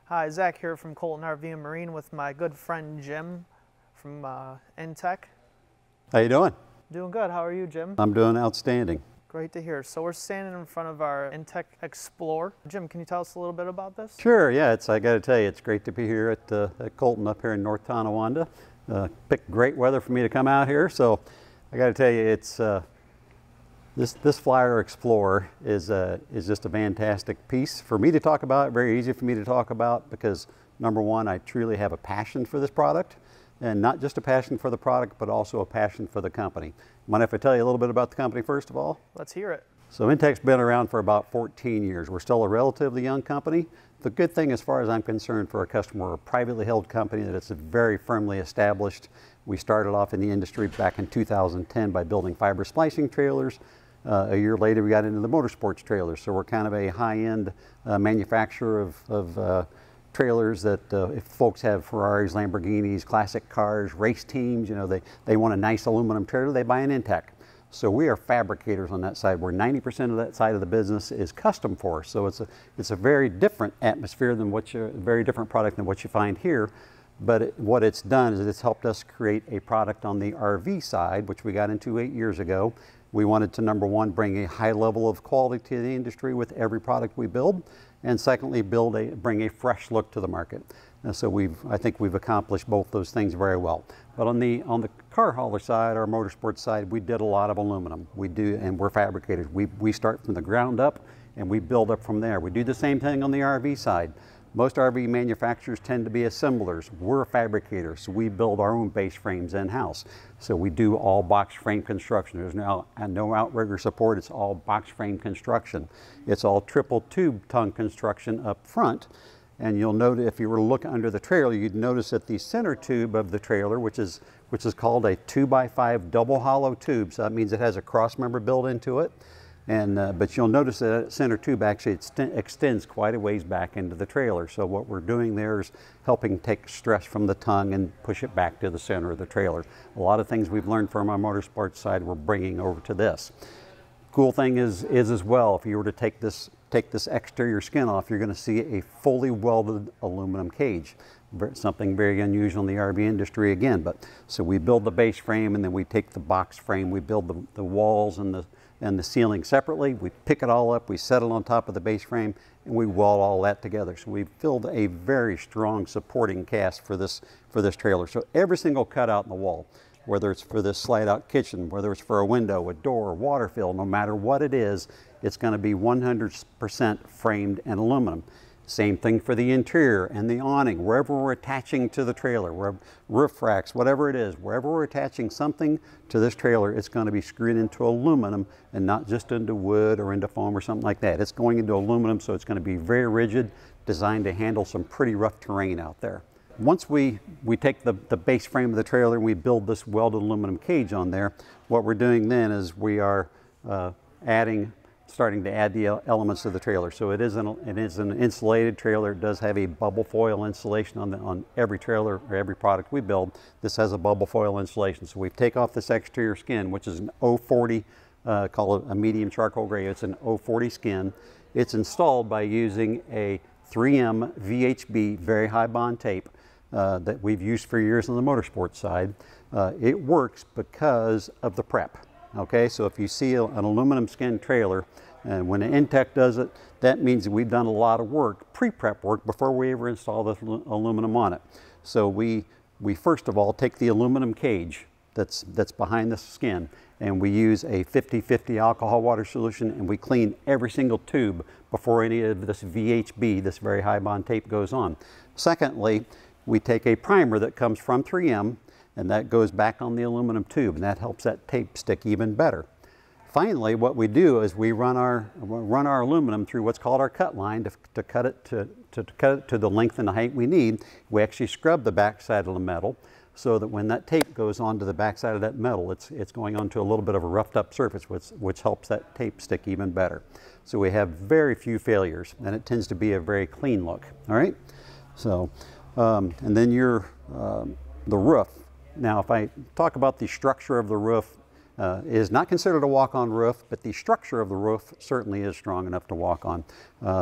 Hi, Zach here from Colton RV and Marine with my good friend Jim from inTech. How you doing? Doing good. How are you, Jim? I'm doing outstanding. Great to hear. So we're standing in front of our inTech Explorer. Jim, can you tell us a little bit about this? Sure, yeah, I got to tell you, it's great to be here at Colton up here in North Tonawanda. Picked great weather for me to come out here, so I got to tell you, it's this Flyer Explorer is just a fantastic piece for me to talk about, very easy for me to talk about because number one, I truly have a passion for this product, and not just a passion for the product, but also a passion for the company. Mind if I tell you a little bit about the company first of all? Let's hear it. So inTech's been around for about 14 years. We're still a relatively young company. The good thing as far as I'm concerned for a customer, we're a privately held company that it's very firmly established. We started off in the industry back in 2010 by building fiber splicing trailers. A year later we got into the motorsports trailers. So we're kind of a high-end manufacturer of trailers that if folks have Ferraris, Lamborghinis, classic cars, race teams, you know, they want a nice aluminum trailer, they buy an inTech. So we are fabricators on that side, where 90% of that side of the business is custom for us. So it's a very different atmosphere than very different product than what you find here. But what it's done is it's helped us create a product on the RV side, which we got into 8 years ago. We wanted to, number one, bring a high level of quality to the industry with every product we build, and secondly, bring a fresh look to the market. So I think we've accomplished both those things very well. But on the car hauler side, our motorsports side, we did a lot of aluminum. We do, and we're fabricators. We start from the ground up and we build up from there. We do the same thing on the RV side. Most RV manufacturers tend to be assemblers. We're fabricators, so we build our own base frames in-house. So we do all box frame construction. There's no outrigger support, it's all box frame construction. It's all triple tube tongue construction up front. And you'll note if you were to look under the trailer, you'd notice that the center tube of the trailer, which is called a 2x5 double hollow tube, so that means it has a cross member built into it. And, but you'll notice that center tube actually extends quite a ways back into the trailer. So what we're doing there is helping take stress from the tongue and push it back to the center of the trailer. A lot of things we've learned from our motorsports side we're bringing over to this. Cool thing is as well, if you were to take this exterior skin off, you're going to see a fully welded aluminum cage. Something very unusual in the RV industry again. But so we build the base frame and then we take the box frame, we build the walls and the ceiling separately. We pick it all up, we set it on top of the base frame, and we weld all that together. So we've filled a very strong supporting cast for this trailer. So every single cutout in the wall, whether it's for this slide out kitchen, whether it's for a window, a door, water fill, no matter what it is, it's going to be 100% framed in aluminum. Same thing for the interior and the awning, wherever we're attaching to the trailer, wherever, roof racks, whatever it is, wherever we're attaching something to this trailer, it's going to be screwed into aluminum and not just into wood or into foam or something like that. It's going into aluminum, so it's going to be very rigid, designed to handle some pretty rough terrain out there. Once we take the base frame of the trailer and we build this welded aluminum cage on there, what we're doing then is we are starting to add the elements of the trailer. So it is an insulated trailer. It does have a bubble foil insulation on every trailer or every product we build. This has a bubble foil insulation. So we take off this exterior skin, which is an 040, call it a medium charcoal gray. It's an 040 skin. It's installed by using a 3M VHB very high bond tape that we've used for years on the motorsports side. It works because of the prep. Okay, so if you see an aluminum skin trailer, and when inTech does it, that means that we've done a lot of work, pre-prep work, before we ever install the aluminum on it. So we first of all take the aluminum cage that's behind the skin, and we use a 50-50 alcohol water solution, and we clean every single tube before any of this VHB, this very high bond tape, goes on. Secondly, we take a primer that comes from 3M, and that goes back on the aluminum tube, and that helps that tape stick even better. Finally, what we do is we run our aluminum through what's called our cut line to cut it to the length and the height we need. We actually scrub the backside of the metal so that when that tape goes onto the backside of that metal, it's going onto a little bit of a roughed up surface, which helps that tape stick even better. So we have very few failures, and it tends to be a very clean look. All right. So, and then the roof. Now, if I talk about the structure of the roof, is not considered a walk-on roof, but the structure of the roof certainly is strong enough to walk on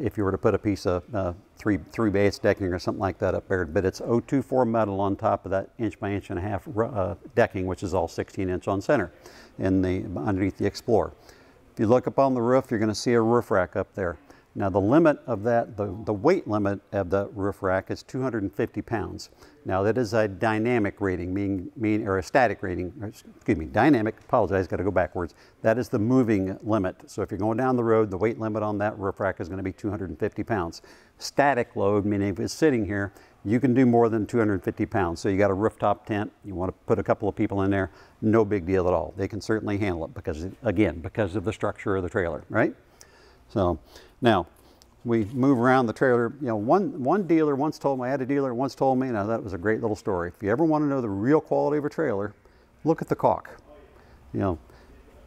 if you were to put a piece of 3/8 decking or something like that up there. But it's 024 metal on top of that 1 by 1.5 inch decking, which is all 16-inch on center underneath the Explorer. If you look up on the roof, you're going to see a roof rack up there. Now the limit of that, the weight limit of the roof rack is 250 pounds. Now that is a dynamic rating, or a static rating, excuse me, dynamic, apologize, got to go backwards. That is the moving limit. So if you're going down the road, the weight limit on that roof rack is going to be 250 pounds. Static load, meaning if it's sitting here, you can do more than 250 pounds. So you got a rooftop tent, you want to put a couple of people in there, no big deal at all. They can certainly handle it because, again, because of the structure of the trailer, right? So now we move around the trailer. You know, one dealer once told me, I had a dealer once told me, now that was a great little story. If you ever want to know the real quality of a trailer, look at the caulk. You know,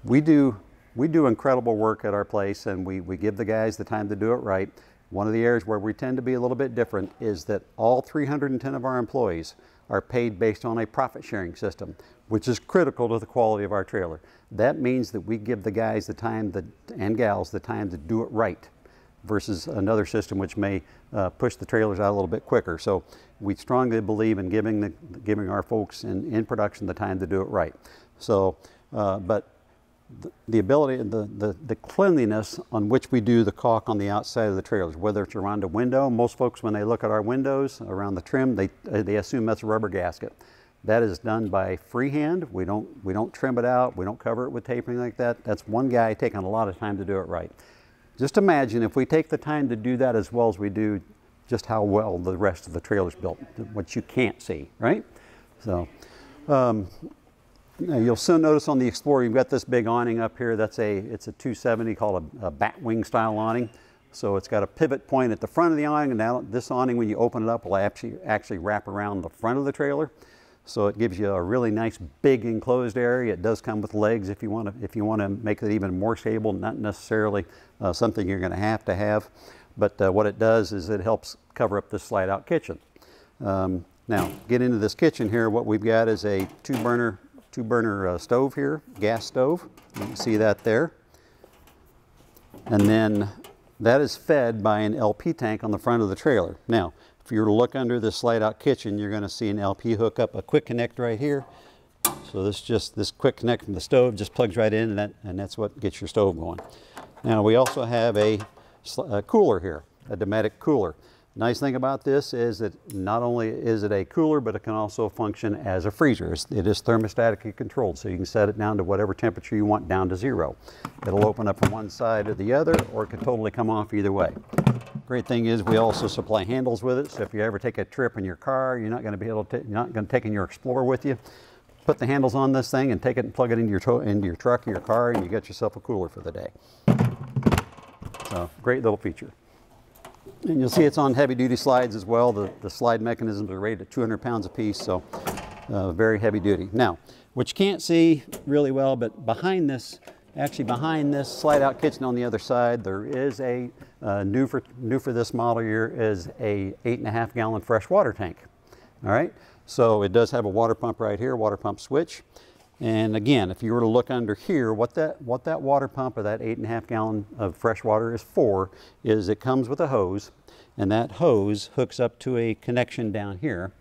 we do incredible work at our place, and we give the guys the time to do it right. One of the areas where we tend to be a little bit different is that all 310 of our employees are paid based on a profit sharing system, which is critical to the quality of our trailer. That means that we give the guys the time and gals the time to do it right versus another system which may push the trailers out a little bit quicker. So we strongly believe in giving our folks in production the time to do it right. So, but the ability, the cleanliness on which we do the caulk on the outside of the trailers, whether it's around a window. Most folks, when they look at our windows around the trim, they assume that's a rubber gasket. That is done by freehand. We don't trim it out. We don't cover it with tape or anything like that. That's one guy taking a lot of time to do it right. Just imagine if we take the time to do that as well as we do, just how well the rest of the trailer's built, what you can't see, right? So. You'll soon notice on the Explorer, you've got this big awning up here. It's a 270 called a bat wing style awning. So it's got a pivot point at the front of the awning, and now this awning, when you open it up, will actually wrap around the front of the trailer. So it gives you a really nice big enclosed area. It does come with legs if you want to make it even more stable, not necessarily something you're going to have. But what it does is it helps cover up this slide out kitchen. Now get into this kitchen here. What we've got is a two burner stove here, gas stove. You can see that there. And then that is fed by an LP tank on the front of the trailer. Now, if you were to look under this slide out kitchen, you're going to see an LP hookup, a quick connect right here. So this quick connect from the stove just plugs right in, and that's what gets your stove going. Now we also have a cooler here, a Dometic cooler. Nice thing about this is that not only is it a cooler, but it can also function as a freezer. It is thermostatically controlled, so you can set it down to whatever temperature you want, down to 0. It'll open up from one side or the other, or it can totally come off either way. Great thing is we also supply handles with it, so if you ever take a trip in your car, you're not going to take in your Explorer with you. Put the handles on this thing and take it and plug it into your truck or your car, and you get yourself a cooler for the day. So great little feature. And you'll see it's on heavy duty slides as well. The slide mechanisms are rated at 200 pounds a piece, so very heavy duty. Now, what you can't see really well, but behind this slide out kitchen on the other side, there is a new for this model year is a 8.5 gallon fresh water tank. All right, so it does have a water pump right here, water pump switch. And again, if you were to look under here, what that water pump or that 8.5 gallon of fresh water is for is it comes with a hose, and that hose hooks up to a connection down here.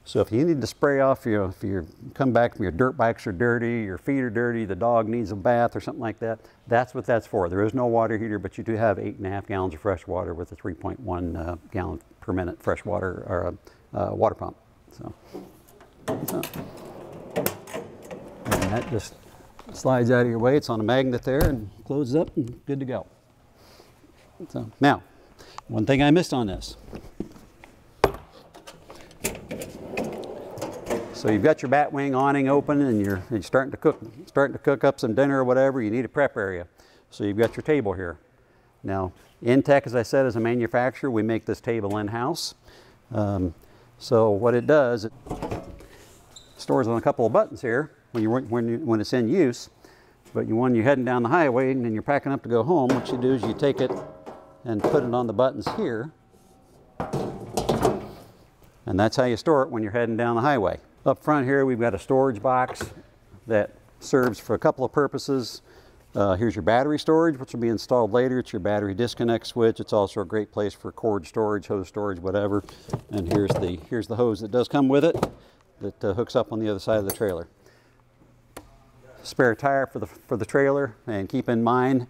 So if you need to spray off, if you come back from your dirt bikes are dirty, your feet are dirty, the dog needs a bath or something like that, that's what that's for. There is no water heater, but you do have 8.5 gallons of fresh water with a 3.1 gallon per minute fresh water or water pump. So. And that just slides out of your way. It's on a magnet there and closes up and good to go. So now, one thing I missed on this. So you've got your bat wing awning open and you're starting to cook up some dinner or whatever. You need a prep area. So you've got your table here. Now, inTech, as I said, is a manufacturer. We make this table in-house. So what it does, it stores on a couple of buttons here when it's in use. But when you're heading down the highway and you're packing up to go home, what you do is you take it and put it on the buttons here. And that's how you store it when you're heading down the highway. Up front here, we've got a storage box that serves for a couple of purposes. Here's your battery storage, which will be installed later. It's your battery disconnect switch. It's also a great place for cord storage, hose storage, whatever. And here's the hose that does come with it that hooks up on the other side of the trailer. Spare tire for the trailer, and keep in mind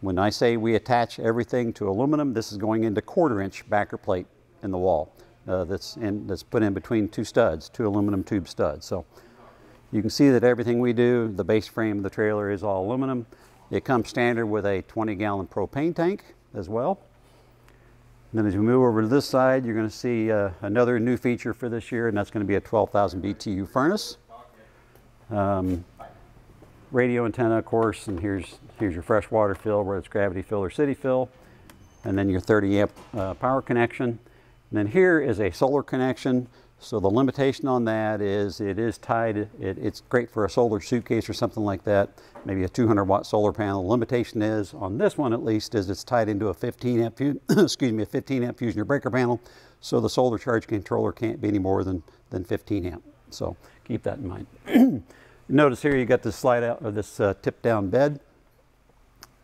when I say we attach everything to aluminum, this is going into 1/4-inch backer plate in the wall that's put in between two aluminum tube studs. So you can see that everything we do, the base frame of the trailer is all aluminum. It comes standard with a 20-gallon propane tank as well. And then as we move over to this side, you're going to see another new feature for this year, and that's going to be a 12,000 BTU furnace. Radio antenna, of course, and here's your freshwater fill, whether it's gravity fill or city fill. And then your 30 amp power connection. And then here is a solar connection. So the limitation on that is it is tied, it's great for a solar suitcase or something like that, maybe a 200-watt solar panel. The limitation is, on this one at least, is it's tied into a 15 amp fusion breaker panel, so the solar charge controller can't be any more than 15 amp. So keep that in mind. Notice here you got this slide out, or this tip down bed.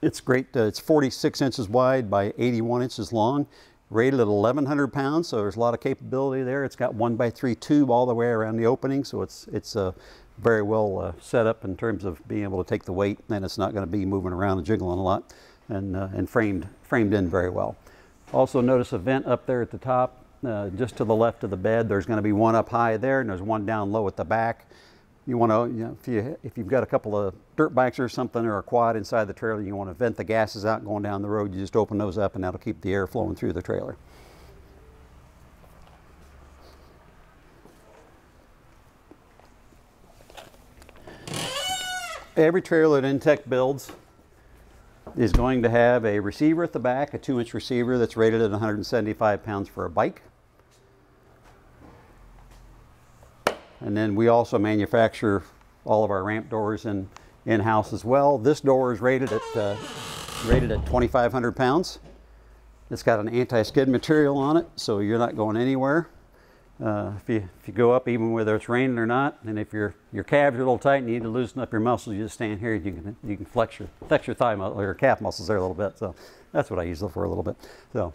It's great, it's 46 inches wide by 81 inches long. Rated at 1,100 pounds, so there's a lot of capability there. It's got 1x3 tube all the way around the opening, so it's very well set up in terms of being able to take the weight, and it's not going to be moving around and jiggling a lot, and framed in very well. Also notice a vent up there at the top, just to the left of the bed. There's going to be one up high there, and there's one down low at the back. You want to, if you've got a couple of dirt bikes or something, or a quad inside the trailer, you want to vent the gases out going down the road, you just open those up and that'll keep the air flowing through the trailer. Every trailer that inTech builds is going to have a receiver at the back, a 2-inch receiver that's rated at 175 pounds for a bike. And then we also manufacture all of our ramp doors in-house as well. This door is rated at 2,500 pounds. It's got an anti-skid material on it, so you're not going anywhere. If you go up, even whether it's raining or not, and if your calves are a little tight and you need to loosen up your muscles, you just stand here. You can flex your thigh muscle, or your calf muscles there a little bit. So that's what I use it for a little bit. So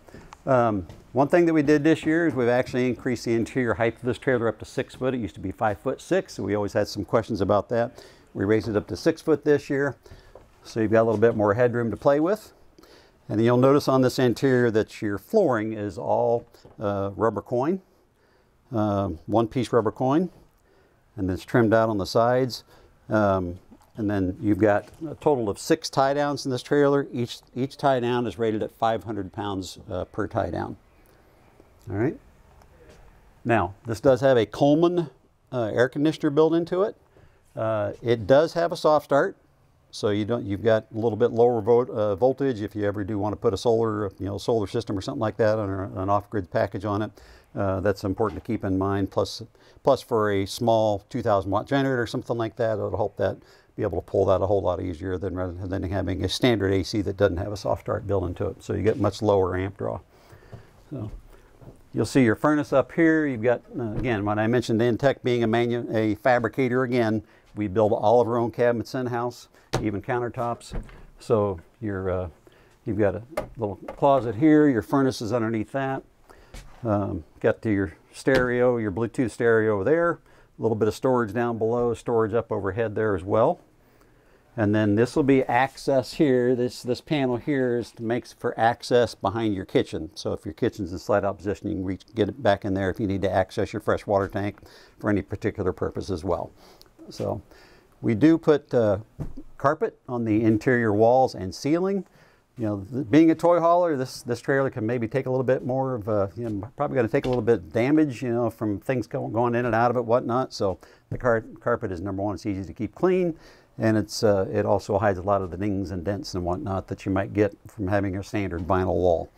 one thing that we did this year is we've actually increased the interior height of this trailer up to 6 foot. It used to be 5'6", so we always had some questions about that. We raised it up to 6 foot this year, so you've got a little bit more headroom to play with. And you'll notice on this interior that your flooring is all rubber coin, one-piece rubber coin, and it's trimmed out on the sides. And then you've got a total of 6 tie downs in this trailer. Each tie down is rated at 500 pounds per tie down. All right. Now, this does have a Coleman air conditioner built into it. It does have a soft start, so you've got a little bit lower voltage if you ever do want to put a solar system or something like that on an off-grid package on it. That's important to keep in mind. Plus for a small 2,000-watt generator or something like that, it'll help that be able to pull that a whole lot easier rather than having a standard AC that doesn't have a soft start built into it. So you get much lower amp draw. So you'll see your furnace up here. You've got, again, when I mentioned inTech being a fabricator, again, we build all of our own cabinets in-house, even countertops. So you've got a little closet here. Your furnace is underneath that. Got to your stereo, your Bluetooth stereo there. A little bit of storage down below, storage up overhead there as well. And then this will be access here. This panel here makes for access behind your kitchen. So if your kitchen's in slide out position, you can get it back in there if you need to access your fresh water tank for any particular purpose as well. So we do put carpet on the interior walls and ceiling. Being a toy hauler, this trailer can maybe take a little bit more of probably going to take a little bit of damage, from things going in and out of it, whatnot. So the carpet is number one. It's easy to keep clean, and it also hides a lot of the dings and dents and whatnot that you might get from having a standard vinyl wall.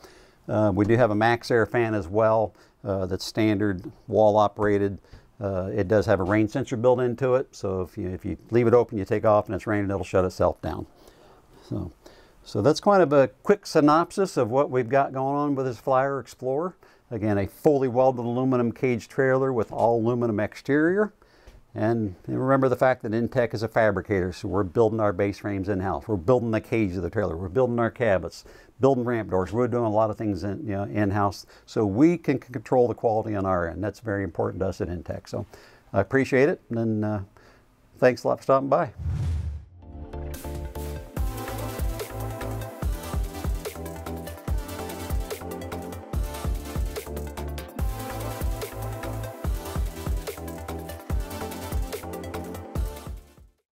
We do have a Max Air fan as well that's standard wall operated. It does have a rain sensor built into it, so if you leave it open, you take off and it's raining, it'll shut itself down. So that's kind of a quick synopsis of what we've got going on with this Flyer Explorer. Again, a fully welded aluminum cage trailer with all aluminum exterior. And remember the fact that inTech is a fabricator, so we're building our base frames in-house. We're building the cage of the trailer. We're building our cabinets, building ramp doors. We're doing a lot of things in-house, so we can control the quality on our end. That's very important to us at inTech. So I appreciate it, and thanks a lot for stopping by.